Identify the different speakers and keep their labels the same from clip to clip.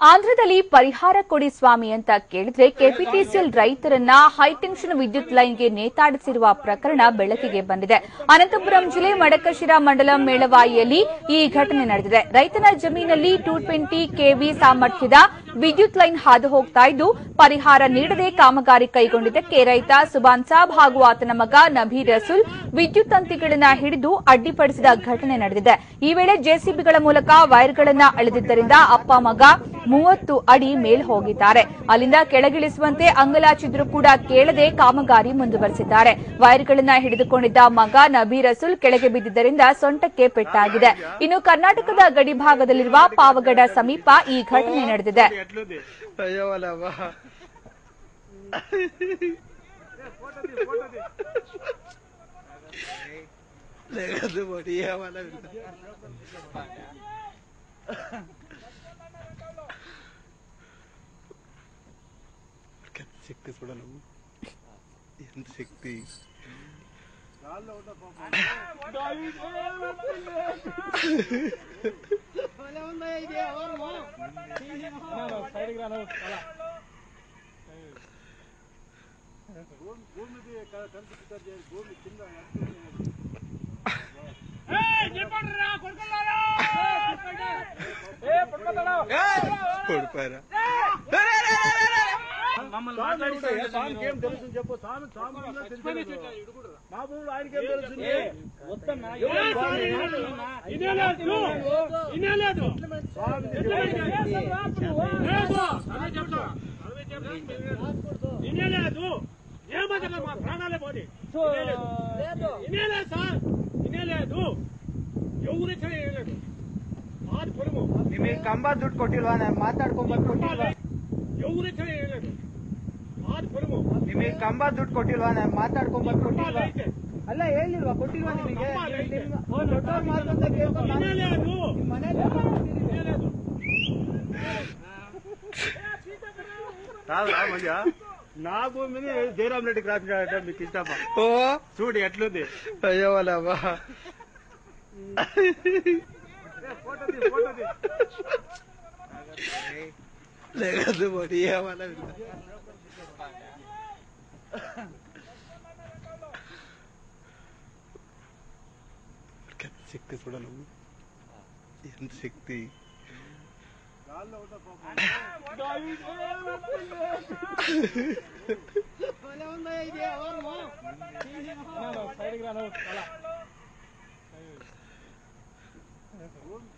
Speaker 1: ಆಂಧ್ರದಲ್ಲಿ ಪರಿಹಾರ ಕೊಡಿ ಸ್ವಾಮಿ ಅಂತ ಕೇಳಿದ್ರೆ ಕೆಪಿಟಿಸಿಎಲ್ ರೈತರನ್ನ ಹೈಟೆನ್ಷನ್ ವಿದ್ಯುತ್ ಲೈನ್ಗೆ ನೇತಾಡಿಸಿರುವ ಪ್ರಕರಣ ಬೆಳಕಿಗೆ ಬಂದಿದೆ. ಅನಂತಪುರಂ ಜಿಲ್ಲೆ ಮಡಕಶಿರಾ ಮಂಡಲಂ ಮೇಳವಾಯಿಯಲ್ಲಿ ಈ ಘಟನೆ ನಡೆದಿದೆ. ರೈತನ ಜಮೀನಲ್ಲಿ 220 ಕೆವಿ ಸಾಮರ್ಥ್ಯದ ವಿದ್ಯುತ್ ಲೈನ್ ಹಾದು ಹೋಗ್ತಾ ಇದ್ದು ಪರಿಹಾರ ನೀಡದೆ ಕಾಮಗಾರಿ ಕೈಗೊಂಡಿದ್ದಕ್ಕೆ ರೈತ ಸುಬಾನ್ ಸಾಬ್ ಹಾಗೂ ಆತನ ಮಗ ನಬೀರ್ ರಸೂಲ್ ವಿದ್ಯುತ್ ತಂತಿಗಳನ್ನ ಹಿಡಿದು ಅಡ್ಡಿಪಡಿಸಿದ ಘಟನೆ ನಡೆದಿದೆ. ಈ ವೇಳೆ ಜೆಸಿಬಿಗಳ ಮೂಲಕ ವೈರ್ಗಳನ್ನ ಅಳೆದಿದ್ದರಿಂದ ಅಪ್ಪ ಮಗ 30 ಅಡಿ ಮೇಲ್ ಹೋಗಿದ್ದಾರೆ. ಅಲ್ಲಿಂದ ಕೆಳಗಿಳಿಸುವಂತೆ ಅಂಗಲಾಚಿದ್ರೂ ಕೂಡ ಕೇಳದೆ ಕಾಮಗಾರಿ ಮುಂದುವರೆಸಿದ್ದಾರೆ. ವೈರ್ಗಳನ್ನ ಹಿಡಿದುಕೊಂಡಿದ್ದ ಮಗ ನಬೀರ್ ರಸೂಲ್ ಕೆಳಗೆ ಬಿದ್ದಿದ್ದರಿಂದ ಸೊಂಟಕ್ಕೆ ಪೆಟ್ಟಾಗಿದೆ. ಇನ್ನು ಕರ್ನಾಟಕದ ಗಡಿ ಭಾಗದಲ್ಲಿರುವ ಪಾವಗಡ ಸಮೀಪ ಈ ಘಟನೆ ನಡೆದಿದೆ.
Speaker 2: శక్తి చూడను ఎంత శక్తి కొడుపారా స్వామికేం తెలుసు చెప్పు. మామూలు ఆయనకేం తెలుసు. ఏమన్నా మా ప్రాణాలే పోనీ ఇనేలేదు సార్, ఇనేలేదు ఎవరు చేయలేదు. మాది పొరుగు ನಿಮಗೆ ಕಂಬ ದುಡ್ಡು ಕೊಟ್ಟಿಲ್ವಾ? ನಾನು ಮಾತಾಡ್ಕೊಂಬಂದು ಕೊಟ್ಟಿಲ್ವಾ? ఎవరు చేయలేదు. ಮಾದಿ పొరుగు ನಿಮಗೆ ಕಂಬ ದುಡ್ಡು ಕೊಟ್ಟಿಲ್ವಾ? ನಾನು ಮಾತಾಡ್ಕೊಂಬಂದು ಕೊಟ್ಟಿಲ್ವಾ? ಅಲ್ಲ ಹೇಳಿಲ್ವಾ? ಕೊಟ್ಟಿಲ್ವಾ ನಿಮಗೆ? నా భూమిని జయరామ్ రెడ్డికి రాసినట్ట మీకు ఇష్టమా? ఓ చూడు ఎట్లుంది. అయ్యో వాళ్ళవా లేదు మరి ఏమన్నా శక్తి చూడను ఎంత శక్తి.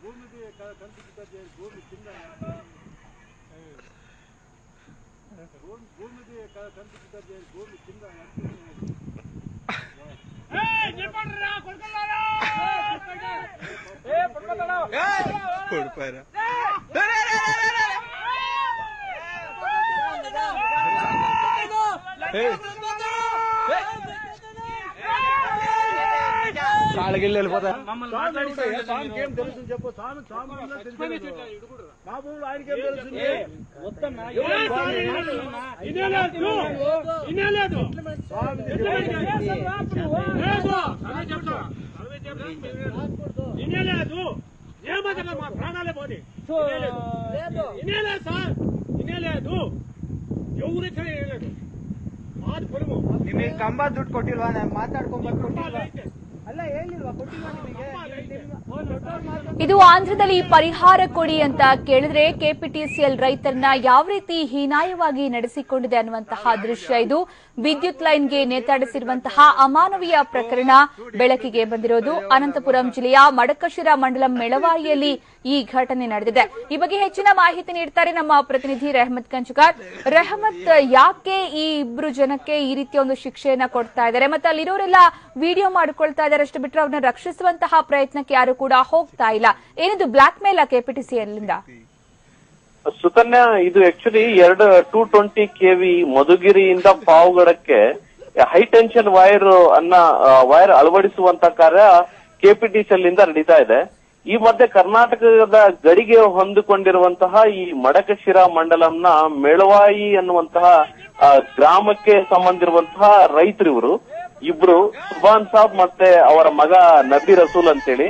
Speaker 2: భూమికి కనిపిస్తుంది. భూమి కింద భూమికి కనిపిస్తుంది. భూమి కింద కొడుపారా కాళ్ళకి వెళ్ళిపోతా. స్వామికేం తెలుసు చెప్పు. స్వామి మామూలు ఆయనకేం తెలుసు. ఇనేలేదు ఏమన్నా మా ప్రాణాలే పోనీ ఇనేలేదు సార్, ఇనేలేదు ఎవరు చేయలేదు. మాది పొరుగు ನಿಮಗೆ ಕಂಬ ದುಡ್ಡು ಕೊಟ್ಟಿಲ್ವಾ? ನಾನು ಮಾತಾಡ್ಕೊಂಬಂದು ಕೊಟ್ಟಿಲ್ವಾ? ಅಲ್ಲ ಹೇಳಿಲ್ವಾ? ಕೊಟ್ಟಿಲ್ವಾ ನಿಮಗೆ?
Speaker 1: ಇದು ಆಂಧ್ರದಲ್ಲಿ ಪರಿಹಾರ ಕೊಡಿ ಅಂತ ಕೇಳಿದ್ರೆ ಕೆಪಿಟಿಸಿಎಲ್ ರೈತರನ್ನ ಯಾವ ರೀತಿ ಹೀನಾಯವಾಗಿ ನಡೆಸಿಕೊಂಡಿದೆ ಅನ್ನುವಂತಹ ದೃಶ್ಯ ಇದು. ವಿದ್ಯುತ್ ಲೈನ್ಗೆ ನೇತಾಡಿಸಿರುವಂತಹ ಅಮಾನವೀಯ ಪ್ರಕರಣ ಬೆಳಕಿಗೆ ಬಂದಿರೋದು. ಅನಂತಪುರಂ ಜಿಲ್ಲೆಯ ಮಡಕಶಿರಾ ಮಂಡಲಂ ಮೇಳವಾಯಿಯಲ್ಲಿ ಈ ಘಟನೆ ನಡೆದಿದೆ. ಈ ಬಗ್ಗೆ ಹೆಚ್ಚಿನ ಮಾಹಿತಿ ನೀಡ್ತಾರೆ ನಮ್ಮ ಪ್ರತಿನಿಧಿ ರೆಹಮತ್ ಕಂಚುಗಾರ್. ರೆಹಮತ್, ಯಾಕೆ ಈ ಇಬ್ರು ಜನಕ್ಕೆ ಈ ರೀತಿಯ ಒಂದು ಶಿಕ್ಷೆಯನ್ನ ಕೊಡ್ತಾ ಇದ್ದಾರೆ? ಮತ್ತೆ ಅಲ್ಲಿರೋರೆಲ್ಲ ವಿಡಿಯೋ ಮಾಡಿಕೊಳ್ತಾ ಇದ್ದಾರೆ ಅಷ್ಟು ಬಿಟ್ಟರೆ ಅವ್ರನ್ನ ರಕ್ಷಿಸುವಂತಹ ಪ್ರಯತ್ನಕ್ಕೆ ಯಾರು ಕೂಡ ಹೋಗ್ತಾ ಇಲ್ಲ. ಏನಿದು ಬ್ಲಾಕ್ ಮೇಲ್ ಕೆಪಿಟಿಸಿಎಲ್ ಇಂದ?
Speaker 3: ಸುಕನ್ಯಾ, ಇದು ಆಕ್ಚುಲಿ 220 ಕೆವಿ ಮಧುಗಿರಿಯಿಂದ ಪಾವಗಡಕ್ಕೆ ಹೈಟೆನ್ಷನ್ ವೈರ್ ಅಳವಡಿಸುವಂತ ಕಾರ್ಯ ಕೆಪಿಟಿಸಿಎಲ್ ಇಂದ ನಡೀತಾ ಇದೆ. ಈ ಮಧ್ಯೆ ಕರ್ನಾಟಕದ ಗಡಿಗೆ ಹೊಂದಿಕೊಂಡಿರುವಂತಹ ಈ ಮಡಕಶಿರಾ ಮಂಡಲಂನ ಮೇಳವಾಯಿ ಅನ್ನುವಂತಹ ಗ್ರಾಮಕ್ಕೆ ಸಂಬಂಧಿರುವಂತಹ ರೈತರಿವರು ಇಬ್ರು ಸುಬಾನ್ ಸಾಬ್ ಮತ್ತೆ ಅವರ ಮಗ ನಬೀರ್ ರಸೂಲ್ ಅಂತೇಳಿ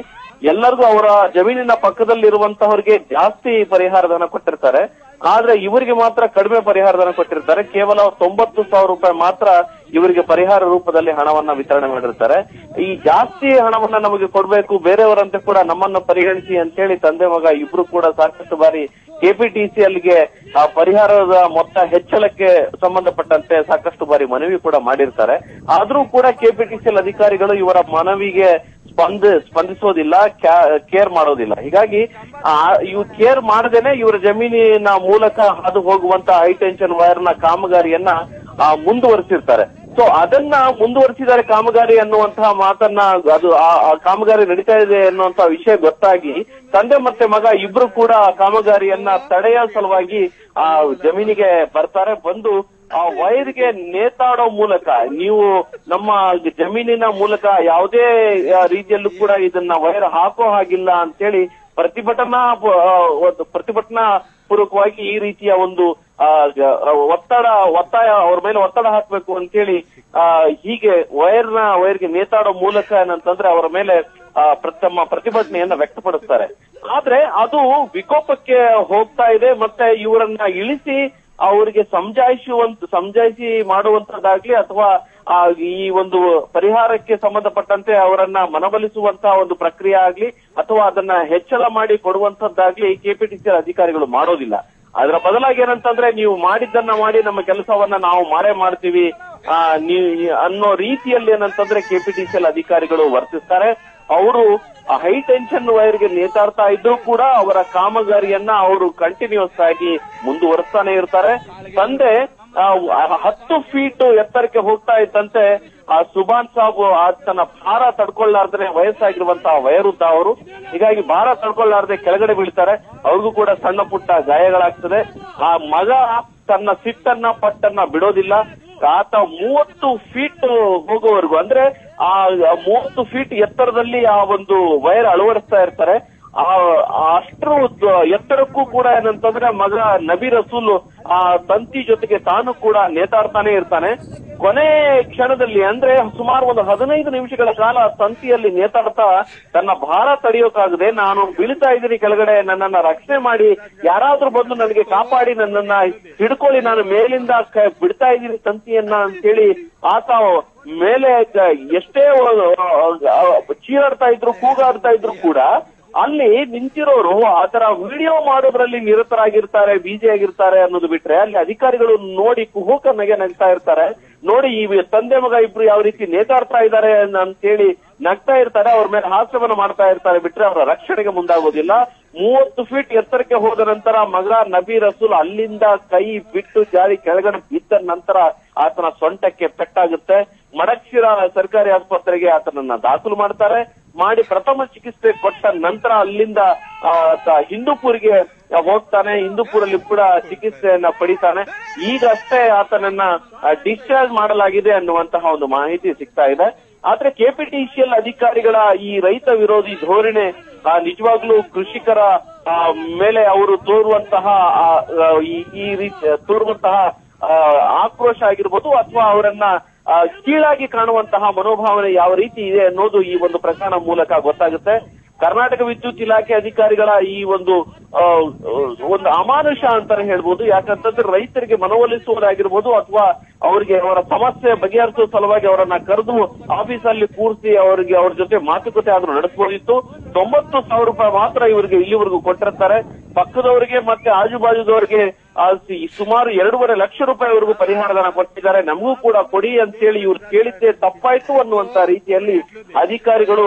Speaker 3: ಎಲ್ಲರಿಗೂ ಅವರ ಜಮೀನಿನ ಪಕ್ಕದಲ್ಲಿರುವಂತಹವರಿಗೆ ಜಾಸ್ತಿ ಪರಿಹಾರ ಧನ ಕೊಟ್ಟಿರ್ತಾರೆ. ಆದ್ರೆ ಇವರಿಗೆ ಮಾತ್ರ ಕಡಿಮೆ ಪರಿಹಾರ ಧನ ಕೊಟ್ಟಿರ್ತಾರೆ. ಕೇವಲ 90,000 ರೂಪಾಯಿ ಮಾತ್ರ ಇವರಿಗೆ ಪರಿಹಾರ ರೂಪದಲ್ಲಿ ಹಣವನ್ನ ವಿತರಣೆ ಮಾಡಿರ್ತಾರೆ. ಈ ಜಾಸ್ತಿ ಹಣವನ್ನ ನಮಗೆ ಕೊಡ್ಬೇಕು, ಬೇರೆಯವರಂತೆ ಕೂಡ ನಮ್ಮನ್ನ ಪರಿಗಣಿಸಿ ಅಂತ ಹೇಳಿ ತಂದೆ ಮಗ ಇಬ್ರು ಕೂಡ ಸಾಕಷ್ಟು ಬಾರಿ ಕೆಪಿಟಿಸಿಎಲ್ಗೆ ಆ ಪರಿಹಾರದ ಮೊತ್ತ ಹೆಚ್ಚಳಕ್ಕೆ ಸಂಬಂಧಪಟ್ಟಂತೆ ಸಾಕಷ್ಟು ಬಾರಿ ಮನವಿ ಕೂಡ ಮಾಡಿರ್ತಾರೆ. ಆದ್ರೂ ಕೂಡ ಕೆಪಿಟಿಸಿಎಲ್ ಅಧಿಕಾರಿಗಳು ಇವರ ಮನವಿಗೆ ಸ್ಪಂದಿಸೋದಿಲ್ಲ, ಕೇರ್ ಮಾಡೋದಿಲ್ಲ. ಹೀಗಾಗಿ ಇವು ಕೇರ್ ಮಾಡದೇನೆ ಇವರ ಜಮೀನಿನ ಮೂಲಕ ಹಾದು ಹೋಗುವಂತ ಹೈಟೆನ್ಷನ್ ವೈರ್ ನ ಕಾಮಗಾರಿಯನ್ನ ಮುಂದುವರಿಸಿರ್ತಾರೆ. ಸೊ ಅದನ್ನ ಮುಂದುವರಿಸಿದ್ದಾರೆ ಕಾಮಗಾರಿ ಅನ್ನುವಂತಹ ಮಾತನ್ನ, ಅದು ಆ ಕಾಮಗಾರಿ ನಡೀತಾ ಇದೆ ಅನ್ನುವಂತಹ ವಿಷಯ ಗೊತ್ತಾಗಿ ತಂದೆ ಮತ್ತೆ ಮಗ ಇಬ್ರು ಕೂಡ ಕಾಮಗಾರಿಯನ್ನ ತಡೆಯೋ ಸಲುವಾಗಿ ಆ ಜಮೀನಿಗೆ ಬರ್ತಾರೆ. ಬಂದು ಆ ವೈರ್ಗೆ ನೇತಾಡೋ ಮೂಲಕ, ನೀವು ನಮ್ಮ ಜಮೀನಿನ ಮೂಲಕ ಯಾವುದೇ ರೀತಿಯಲ್ಲೂ ಕೂಡ ಇದನ್ನ ವೈರ್ ಹಾಕೋ ಹಾಗಿಲ್ಲ ಅಂತೇಳಿ ಪ್ರತಿಭಟನಾ ಪೂರ್ವಕವಾಗಿ ಈ ರೀತಿಯ ಒಂದು ಒತ್ತಾಯ ಅವ್ರ ಮೇಲೆ ಒತ್ತಡ ಹಾಕ್ಬೇಕು ಅಂತೇಳಿ ಹೀಗೆ ವೈರ್ಗೆ ನೇತಾಡೋ ಮೂಲಕ ಏನಂತಂದ್ರೆ ಅವರ ಮೇಲೆ ತಮ್ಮ ಪ್ರತಿಭಟನೆಯನ್ನ ವ್ಯಕ್ತಪಡಿಸ್ತಾರೆ. ಆದ್ರೆ ಅದು ವಿಕೋಪಕ್ಕೆ ಹೋಗ್ತಾ ಇದೆ. ಮತ್ತೆ ಇವರನ್ನ ಇಳಿಸಿ ಅವರಿಗೆ ಸಮಜಾಯಿಸಿ ಮಾಡುವಂತದ್ದಾಗ್ಲಿ ಅಥವಾ ಈ ಒಂದು ಪರಿಹಾರಕ್ಕೆ ಸಂಬಂಧಪಟ್ಟಂತೆ ಅವರನ್ನ ಮನವೊಲಿಸುವಂತಹ ಒಂದು ಪ್ರಕ್ರಿಯೆ ಆಗ್ಲಿ ಅಥವಾ ಅದನ್ನ ಹೆಚ್ಚಳ ಮಾಡಿ ಕೊಡುವಂತದ್ದಾಗ್ಲಿ ಕೆಪಿಟಿಸಿಎಲ್ ಅಧಿಕಾರಿಗಳು ಮಾಡೋದಿಲ್ಲ. ಅದರ ಬದಲಾಗಿ ಏನಂತಂದ್ರೆ, ನೀವು ಮಾಡಿದ್ದನ್ನ ಮಾಡಿ ನಮ್ಮ ಕೆಲಸವನ್ನ ನಾವು ಮಾಡೇ ಮಾಡ್ತೀವಿ ಅನ್ನೋ ರೀತಿಯಲ್ಲಿ ಏನಂತಂದ್ರೆ ಕೆಪಿಟಿಸಿಎಲ್ ಅಧಿಕಾರಿಗಳು ವರ್ತಿಸ್ತಾರೆ. ಅವರು ಹೈ ಟೆನ್ಷನ್ ವೈರ್ಗೆ ನೇತಾಡ್ತಾ ಇದ್ರು ಕೂಡ ಅವರ ಕಾಮಗಾರಿಯನ್ನ ಅವರು ಕಂಟಿನ್ಯೂಸ್ ಆಗಿ ಮುಂದುವರಿಸ್ತಾನೆ ಇರ್ತಾರೆ. ತಂದೆ 10 ಫೀಟ್ ಎತ್ತರಕ್ಕೆ ಹೋಗ್ತಾ ಇದ್ದಂತೆ ಸುಭಾನ್ ಸಾಬ್ ತನ್ನ ಭಾರ ತಡ್ಕೊಳ್ಳಾರ್ದೇ, ವಯಸ್ಸಾಗಿರುವಂತಹ ವಯೋವೃದ್ಧ ಅವರು, ಹೀಗಾಗಿ ಭಾರ ತಡ್ಕೊಳ್ಳಾರ್ದೆ ಕೆಳಗಡೆ ಬೀಳ್ತಾರೆ. ಅವ್ರಿಗೂ ಕೂಡ ಸಣ್ಣ ಪುಟ್ಟ ಗಾಯಗಳಾಗ್ತದೆ. ಆ ಮಗ ತನ್ನ ಸಿಟ್ಟನ್ನ ಪಟ್ಟನ್ನ ಬಿಡೋದಿಲ್ಲ. ಆತ 30 ಫೀಟ್ ಹೋಗುವವರೆಗೂ, ಅಂದ್ರೆ ಆ 30 ಫೀಟ್ ಎತ್ತರದಲ್ಲಿ ಆ ಒಂದು ವೈರ್ ಅಳವಡಿಸ್ತಾ ಇರ್ತಾರೆ. ಅಷ್ಟರ ಎತ್ತರಕ್ಕೂ ಕೂಡ ಏನಂತಂದ್ರೆ ಮಗ ನಬಿ ರಸೂಲ್ ಆ ತಂತಿ ಜೊತೆಗೆ ತಾನು ಕೂಡ ನೇತಾಡ್ತಾನೆ ಇರ್ತಾನೆ. ಕೊನೆ ಕ್ಷಣದಲ್ಲಿ, ಅಂದ್ರೆ ಸುಮಾರು ಒಂದು 15 ನಿಮಿಷಗಳ ಕಾಲ ತಂತಿಯಲ್ಲಿ ನೇತಾಡ್ತಾ ತನ್ನ ಭಾರ ತಡೆಯೋಕಾಗದೆ, ನಾನು ಬೀಳ್ತಾ ಇದ್ದೀನಿ ಕೆಳಗಡೆ, ನನ್ನನ್ನ ರಕ್ಷಣೆ ಮಾಡಿ, ಯಾರಾದ್ರೂ ಬಂದು ನನಗೆ ಕಾಪಾಡಿ, ನನ್ನನ್ನ ಹಿಡ್ಕೊಳ್ಳಿ, ನಾನು ಮೇಲಿಂದ ಬಿಡ್ತಾ ಇದ್ದೀನಿ ತಂತಿಯನ್ನ ಅಂತೇಳಿ ಆತ ಮೇಲೆ ಎಷ್ಟೇ ಚೀರಾಡ್ತಾ ಇದ್ರು, ಕೂಗಾಡ್ತಾ ಇದ್ರು ಕೂಡ ಅಲ್ಲಿ ನಿಂತಿರೋರು ಆತರ ವಿಡಿಯೋ ಮಾಡೋದ್ರಲ್ಲಿ ನಿರತರಾಗಿರ್ತಾರೆ, ಬಿಜಿ ಆಗಿರ್ತಾರೆ ಅನ್ನೋದು ಬಿಟ್ರೆ, ಅಲ್ಲಿ ಅಧಿಕಾರಿಗಳು ನೋಡಿ ಕುಹೂಕ ನಗ್ತಾ ಇರ್ತಾರೆ. ನೋಡಿ ಈ ತಂದೆ ಮಗ ಇಬ್ರು ಯಾವ ರೀತಿ ನೇತಾಡ್ತಾ ಇದ್ದಾರೆ ಅಂತೇಳಿ ನಗ್ತಾ ಇರ್ತಾರೆ, ಅವ್ರ ಮೇಲೆ ಹಾಸ್ಯವನ್ನ ಮಾಡ್ತಾ ಇರ್ತಾರೆ ಬಿಟ್ರೆ ಅವರ ರಕ್ಷಣೆಗೆ ಮುಂದಾಗೋದಿಲ್ಲ. 30 ಫೀಟ್ ಎತ್ತರಕ್ಕೆ ಹೋದ ನಂತರ ಮಗ ನಬಿ ರಸೂಲ್ ಅಲ್ಲಿಂದ ಕೈ ಬಿಟ್ಟು ಜಾರಿ ಕೆಳಗಡೆ ಬಿದ್ದ ನಂತರ ಆತನ ಸೊಂಟಕ್ಕೆ ಪೆಟ್ಟಾಗುತ್ತೆ. ಮಡಕ್ಶಿರಾ ಸರ್ಕಾರಿ ಆಸ್ಪತ್ರೆಗೆ ಆತನನ್ನ ದಾಖಲು ಮಾಡ್ತಾರೆ. ಮಾಡಿ ಪ್ರಥಮ ಚಿಕಿತ್ಸೆ ಕೊಟ್ಟ ನಂತರ ಅಲ್ಲಿಂದ ಹಿಂದೂಪುರಿಗೆ ಹೋಗ್ತಾನೆ. ಹಿಂದೂಪುರಲ್ಲಿ ಕೂಡ ಚಿಕಿತ್ಸೆಯನ್ನ ಪಡಿತಾನೆ. ಈಗಷ್ಟೇ ಆತನನ್ನ ಡಿಸ್ಚಾರ್ಜ್ ಮಾಡಲಾಗಿದೆ ಅನ್ನುವಂತಹ ಒಂದು ಮಾಹಿತಿ ಸಿಗ್ತಾ ಇದೆ. ಆದ್ರೆ ಕೆಪಿಟಿಸಿಎಲ್ ಅಧಿಕಾರಿಗಳ ಈ ರೈತ ವಿರೋಧಿ ಧೋರಣೆ ನಿಜವಾಗ್ಲೂ ಕೃಷಿಕರ ಮೇಲೆ ಅವರು ತೋರುವಂತಹ ಆಕ್ರೋಶ ಆಗಿರ್ಬೋದು ಅಥವಾ ಅವರನ್ನ ಕೀಳಾಗಿ ಕಾಣುವಂತಹ ಮನೋಭಾವನೆ ಯಾವ ರೀತಿ ಇದೆ ಅನ್ನೋದು ಈ ಒಂದು ಪ್ರಕರಣ ಮೂಲಕ ಗೊತ್ತಾಗುತ್ತೆ. ಕರ್ನಾಟಕ ವಿದ್ಯುತ್ ಇಲಾಖೆ ಅಧಿಕಾರಿಗಳ ಈ ಒಂದು ಅಮಾನುಷ ಅಂತಾನೆ ಹೇಳ್ಬೋದು. ಯಾಕಂತಂದ್ರೆ ರೈತರಿಗೆ ಮನವೊಲಿಸುವುದಾಗಿರ್ಬೋದು ಅಥವಾ ಅವರಿಗೆ ಅವರ ಸಮಸ್ಯೆ ಬಗೆಹರಿಸುವ ಸಲುವಾಗಿ ಅವರನ್ನ ಕರೆದು ಆಫೀಸಲ್ಲಿ ಕೂರಿಸಿ ಅವ್ರ ಜೊತೆ ಮಾತುಕತೆ ಆದ್ರೂ ನಡೆಸಬಹುದಿತ್ತು. 90,000 ರೂಪಾಯಿ ಮಾತ್ರ ಇವರಿಗೆ ಇಲ್ಲಿವರೆಗೂ ಕೊಟ್ಟಿರ್ತಾರೆ. ಪಕ್ಕದವರಿಗೆ ಮತ್ತೆ ಆಜುಬಾಜುದವರಿಗೆ ಸುಮಾರು 2.5 ಲಕ್ಷ ರೂಪಾಯಿವರೆಗೂ ಪರಿಹಾರಧನ ಕೊಟ್ಟಿದ್ದಾರೆ. ನಮಗೂ ಕೂಡ ಕೊಡಿ ಅಂತೇಳಿ ಇವ್ರು ಕೇಳಿದ್ದೇ ತಪ್ಪಾಯ್ತು ಅನ್ನುವಂತ ರೀತಿಯಲ್ಲಿ ಅಧಿಕಾರಿಗಳು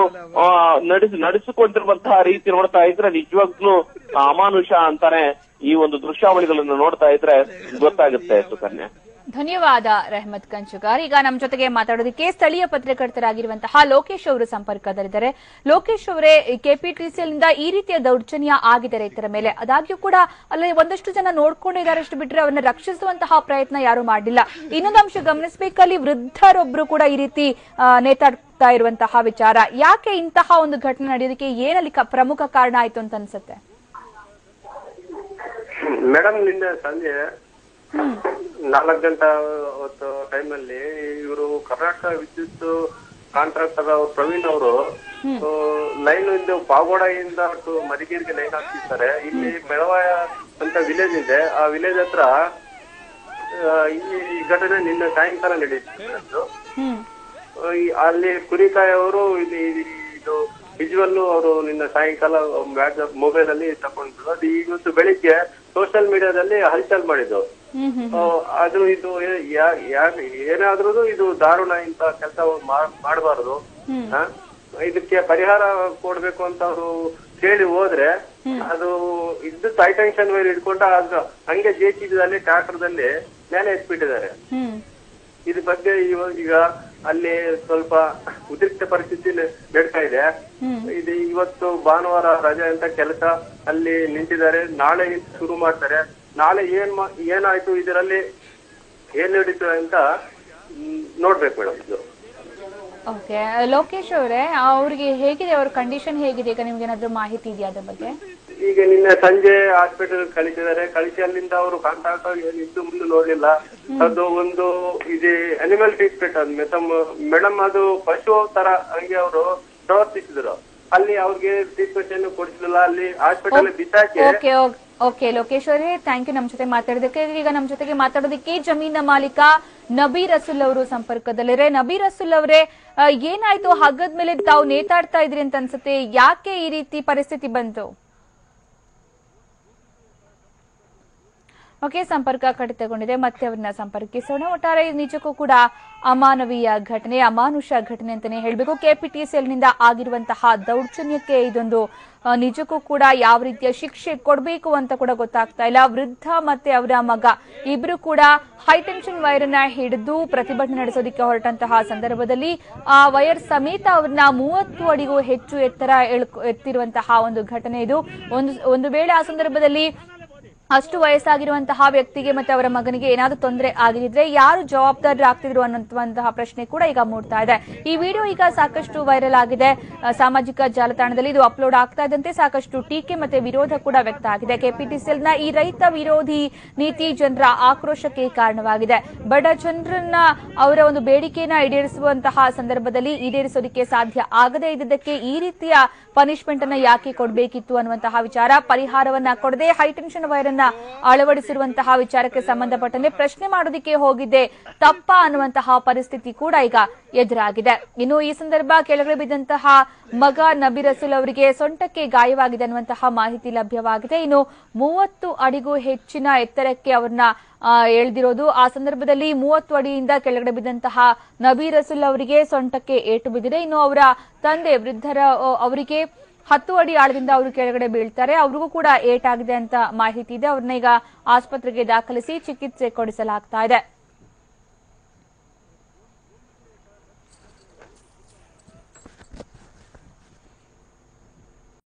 Speaker 3: ನಡೆಸಿಕೊಂಡಿರುವಂತಹ ರೀತಿ ನೋಡ್ತಾ ಇದ್ರೆ ನಿಜವಾಗ್ಲೂ ಅಮಾನುಷ ಅಂತಾನೆ ಈ ಒಂದು ದೃಶ್ಯಾವಳಿಗಳನ್ನು ನೋಡ್ತಾ ಇದ್ರೆ ಗೊತ್ತಾಗುತ್ತೆ. ಸುಕನ್ಯಾ,
Speaker 1: ಧನ್ಯವಾದ ರೆಹಮತ್ ಕಂಚುಗಾರ್. ಈಗ ನಮ್ಮ ಜೊತೆಗೆ ಮಾತಾಡೋದಕ್ಕೆ ಸ್ಥಳೀಯ ಪತ್ರಕರ್ತರಾಗಿರುವಂತಹ ಲೋಕೇಶ್ ಅವರು ಸಂಪರ್ಕದಲ್ಲಿದ್ದಾರೆ. ಲೋಕೇಶ್ ಅವರೇ, ಕೆಪಿಟಿಸಿಎಲ್ ನಿಂದ ಈ ರೀತಿಯ ದೌರ್ಜನ್ಯ ಆಗಿದೆ ರೈತರ ಮೇಲೆ. ಆದಾಗ್ಯೂ ಕೂಡ ಅಲ್ಲಿ ಒಂದಷ್ಟು ಜನ ನೋಡ್ಕೊಂಡಿದ್ದಾರೆ ಅಷ್ಟು ಬಿಟ್ರೆ ಅವನ್ನ ರಕ್ಷಿಸುವಂತಹ ಪ್ರಯತ್ನ ಯಾರು ಮಾಡಲಿಲ್ಲ. ಇನ್ನೊಂದು ಅಂಶ ಗಮನಿಸಬೇಕಲ್ಲಿ, ವೃದ್ಧರೊಬ್ರು ಕೂಡ ಈ ರೀತಿ ನೇತಾಡ್ತಾ ಇರುವಂತಹ ವಿಚಾರ. ಯಾಕೆ ಇಂತಹ ಒಂದು ಘಟನೆ ನಡೆಯೋದಕ್ಕೆ ಏನಲ್ಲಿ ಪ್ರಮುಖ ಕಾರಣ ಆಯ್ತು ಅಂತ ಅನ್ಸುತ್ತೆ?
Speaker 4: ಮೇಡಮ್, ನಿನ್ನೆ ಸಂಜೆ 4 ಗಂಟೆ ಹೊತ್ತು ಟೈಮಲ್ಲಿ ಇವರು ಕರ್ನಾಟಕ ವಿದ್ಯುತ್ ಕಾಂಟ್ರಾಕ್ಟರ್ ಅವರು ಪ್ರವೀಣ್ ಅವರು ಲೈನ್ ಇಂದು ಪಾಗೋಡದಿಂದ ಮರಿಗೇರಿಗೆ ಲೈನ್ ಹಾಕ್ತಿರ್ತಾರೆ. ಇಲ್ಲಿ ಮೆಳವಾಯ ಅಂತ ವಿಲೇಜ್ ಇದೆ, ಆ ವಿಲೇಜ್ ಹತ್ರ ಈ ಘಟನೆ ನಿನ್ನೆ ಸಾಯಂಕಾಲ ನಡೆಯಿತು. ಅಲ್ಲಿ ಕುರಿಕಾಯಿ ಅವರು ಇದು ವಿಜುವಲ್ ಅವರು ನಿನ್ನ ಸಾಯಂಕಾಲ ಮೊಬೈಲ್ ಅಲ್ಲಿ ತಗೊಂಡ್ರು. ಅದು ಇವತ್ತು ಬೆಳಿಗ್ಗೆ ಸೋಷಿಯಲ್ ಮೀಡಿಯಾದಲ್ಲಿ ಹಲ್ಚಲ್ ಮಾಡಿದ್ದು. ಅದು ಇದು ಏನಾದ್ರೂ ಇದು ದಾರುಣ ಇಂತ ಕೆಲಸ ಮಾಡಬಾರದು, ಇದಕ್ಕೆ ಪರಿಹಾರ ಕೊಡ್ಬೇಕು ಅಂತ ಅವರು ಕೇಳಿ ಹೋದ್ರೆ ಅದು ಇದ್ದು ಹೈಟೆನ್ಷನ್ ವೈರ್ ಇಟ್ಕೊಂಡ ಅದು ಹಂಗೆ ಜೆಸಿಬಿದಲ್ಲಿ ಟ್ರಾಕ್ಟರ್ದಲ್ಲಿ ಮೇಲೆ ಎತ್ಬಿಟ್ಟಿದ್ದಾರೆ. ಇದ್ರ ಬಗ್ಗೆ ಈಗ ಅಲ್ಲಿ ಸ್ವಲ್ಪ ಉದ್ರಿಕ್ತ ಪರಿಸ್ಥಿತಿ ನಡೀತಾ ಇದೆ. ಇದು ಇವತ್ತು ಭಾನುವಾರ ರಜೆ ಅಂತ ಕೆಲಸ ಅಲ್ಲಿ ನಿಂತಿದ್ದಾರೆ, ನಾಳೆ ಶುರು ಮಾಡ್ತಾರೆ. ನಾಳೆ ಏನಾಯ್ತು ಇದರಲ್ಲಿ ಏನ್ ನಡೀತು ಅಂತ ನೋಡ್ಬೇಕು ಮೇಡಮ್. ಇದು
Speaker 1: ಓಕೆ, ಲೋಕೇಶ್ ಅವರೇ, ಅವ್ರಿಗೆ ಹೇಗಿದೆ, ಅವ್ರ ಕಂಡೀಷನ್ ಹೇಗಿದೆ ಈಗ? ನಿಮ್ಗೆ ಏನಾದ್ರು ಮಾಹಿತಿ ಇದೆಯಾ ಅದ್ರ ಬಗ್ಗೆ?
Speaker 4: ಈಗ ನಿನ್ನೆ ಸಂಜೆ ಹಾಸ್ಪಿಟಲ್ ಕಳಿಸಿದ್ದಾರೆ. ಕಳಿಸಿ ಅಲ್ಲಿಂದ ಅವರು ಕಾಂಟ್ಯಾಕ್ಟ್ ಇದ್ದು ಮುಂದೆ ನೋಡ್ಲಿಲ್ಲ. ಅದು ಒಂದು ಇದು ಅನಿಮಲ್ ಟ್ರೀಟ್ಮೆಂಟ್ ಮೇಡಮ್, ಅದು ಪಶು ತರ ಹಂಗೆ ಅವರು ಪ್ರವರ್ತಿಸಿದ್ರು. ಅಲ್ಲಿ ಅವ್ರಿಗೆ ಟ್ರೀಟ್ಮೆಂಟ್ ಏನು ಕೊಡಿಸಲಿಲ್ಲ, ಅಲ್ಲಿ ಹಾಸ್ಪಿಟಲ್ ಬಿಸಾಕಿ.
Speaker 1: ಓಕೆ ಲೋಕೇಶ್ ಅವರೇ, ಥ್ಯಾಂಕ್ ಯು ನಮ್ಮ ಜೊತೆ ಮಾತಾಡೋದಕ್ಕೆ. ಈಗ ನಮ್ಮ ಜೊತೆಗೆ ಮಾತಾಡೋದಕ್ಕೆ ಜಮೀನ ಮಾಲೀಕ ನಬೀರ್ ರಸೂಲ್ ಅವರು ಸಂಪರ್ಕದಲ್ಲಿರೆ. ನಬೀರ್ ರಸೂಲ್ ಅವರೇ, ಏನಾಯ್ತು? ಹಗ್ಗದ ಮೇಲೆ ತಾವು ನೇತಾಡ್ತಾ ಇದ್ರಿ ಅಂತ ಅನ್ಸುತ್ತೆ, ಯಾಕೆ ಈ ರೀತಿ ಪರಿಸ್ಥಿತಿ ಬಂತು? ಓಕೆ, ಸಂಪರ್ಕ ಕಡಿತಗೊಂಡಿದೆ, ಮತ್ತೆ ಅವ್ರನ್ನ ಸಂಪರ್ಕಿಸೋಣ. ಒಟ್ಟಾರೆ ನಿಜಕ್ಕೂ ಕೂಡ ಅಮಾನವೀಯ ಘಟನೆ, ಅಮಾನುಷ ಘಟನೆ ಅಂತಾನೆ ಹೇಳ್ಬೇಕು. ಕೆಪಿಟಿಸಿಎಲ್ ನಿಂದ ಆಗಿರುವಂತಹ ದೌರ್ಜನ್ಯಕ್ಕೆ ಇದೊಂದು ನಿಜಕ್ಕೂ ಕೂಡ ಯಾವ ರೀತಿಯ ಶಿಕ್ಷೆ ಕೊಡಬೇಕು ಅಂತ ಕೂಡ ಗೊತ್ತಾಗ್ತಾ ಇಲ್ಲ. ವೃದ್ಧ ಮತ್ತೆ ಅವರ ಮಗ ಇಬ್ರು ಕೂಡ ಹೈಟೆನ್ಷನ್ ವೈರ್ ಅನ್ನ ಹಿಡಿದು ಪ್ರತಿಭಟನೆ ನಡೆಸೋದಕ್ಕೆ ಹೊರಟಂತಹ ಸಂದರ್ಭದಲ್ಲಿ ಆ ವೈರ್ ಸಮೇತ ಅವ್ರನ್ನ 30 ಅಡಿಗೂ ಹೆಚ್ಚು ಎತ್ತರ ಎತ್ತಿರುವಂತಹ ಒಂದು ಘಟನೆ ಇದು. ಒಂದು ವೇಳೆ ಆ ಸಂದರ್ಭದಲ್ಲಿ ಅಷ್ಟು ವಯಸ್ಸಾಗಿರುವಂತಹ ವ್ಯಕ್ತಿಗೆ ಮತ್ತೆ ಅವರ ಮಗನಿಗೆ ಏನಾದರೂ ತೊಂದರೆ ಆಗಿದ್ರೆ ಯಾರು ಜವಾಬ್ದಾರರಾಗ್ತಿದ್ರು ಅನ್ನುವಂತಹ ಪ್ರಶ್ನೆ ಕೂಡ ಈಗ ಮೂಡ್ತಾ ಇದೆ. ಈ ವಿಡಿಯೋ ಈಗ ಸಾಕಷ್ಟು ವೈರಲ್ ಆಗಿದೆ ಸಾಮಾಜಿಕ ಜಾಲತಾಣದಲ್ಲಿ. ಇದು ಅಪ್ಲೋಡ್ ಆಗ್ತಾ ಇದ್ದಂತೆ ಸಾಕಷ್ಟು ಟೀಕೆ ಮತ್ತೆ ವಿರೋಧ ಕೂಡ ವ್ಯಕ್ತ ಆಗಿದೆ. ಕೆಪಿಟಿಸಿಎಲ್ ನ ಈ ರೈತ ವಿರೋಧಿ ನೀತಿ ಜನರ ಆಕ್ರೋಶಕ್ಕೆ ಕಾರಣವಾಗಿದೆ. ಬಡ ಜನರನ್ನ ಅವರ ಒಂದು ಬೇಡಿಕೆಯನ್ನ ಈಡೇರಿಸುವಂತಹ ಸಂದರ್ಭದಲ್ಲಿ ಈಡೇರಿಸೋದಕ್ಕೆ ಸಾಧ್ಯ ಆಗದೇ ಇದ್ದಕ್ಕೆ ಈ ರೀತಿಯ ಪನಿಷ್ಮೆಂಟ್ ಅನ್ನ ಯಾಕೆ ಕೊಡಬೇಕಿತ್ತು ಅನ್ನುವಂತಹ ವಿಚಾರ, ಪರಿಹಾರವನ್ನ ಕೊಡದೆ ಹೈಟೆನ್ಷನ್ ವೈರ್ ಅನ್ನ ಅಳವಡಿಸಿರುವಂತಹ ವಿಚಾರಕ್ಕೆ ಸಂಬಂಧಪಟ್ಟಂತೆ ಪ್ರಶ್ನೆ ಮಾಡೋದಕ್ಕೆ ಹೋಗಿದ್ದೆ ತಪ್ಪಾ ಅನ್ನುವಂತಹ ಪರಿಸ್ಥಿತಿ ಕೂಡ ಈಗ ಎದುರಾಗಿದೆ. ಇನ್ನು ಈ ಸಂದರ್ಭ ಕೆಳಗಡೆ ಬಿದ್ದಂತಹ ಮಗ ನಬೀರ್ ರಸೂಲ್ ಅವರಿಗೆ ಸೊಂಟಕ್ಕೆ ಗಾಯವಾಗಿದೆ ಅನ್ನುವಂತಹ ಮಾಹಿತಿ ಲಭ್ಯವಾಗಿದೆ. ಇನ್ನು 30 ಅಡಿಗೂ ಹೆಚ್ಚಿನ ಎತ್ತರಕ್ಕೆ ಅವ್ರನ್ನ ಎಳೆದಿರೋದು. ಆ ಸಂದರ್ಭದಲ್ಲಿ 30 ಅಡಿಯಿಂದ ಕೆಳಗಡೆ ಬಿದ್ದಂತಹ ನಬೀರ್ ರಸೂಲ್ ಅವರಿಗೆ ಸೊಂಟಕ್ಕೆ ಏಟು ಬಿದ್ದಿದೆ. ಇನ್ನು ಅವರ ತಂದೆ ವೃದ್ಧರ ಅವರಿಗೆ 10 ಅಡಿ ಆಳದಿಂದ ಅವರು ಕೆಳಗಡೆ ಬೀಳ್ತಾರೆ, ಅವ್ರಿಗೂ ಕೂಡ ಏಟಾಗಿದೆ ಅಂತ ಮಾಹಿತಿ ಇದೆ. ಅವ್ರನ್ನ ಈಗ ಆಸ್ಪತ್ರೆಗೆ ದಾಖಲಿಸಿ ಚಿಕಿತ್ಸೆ ಕೊಡಿಸಲಾಗ್ತಾ ಇದೆ.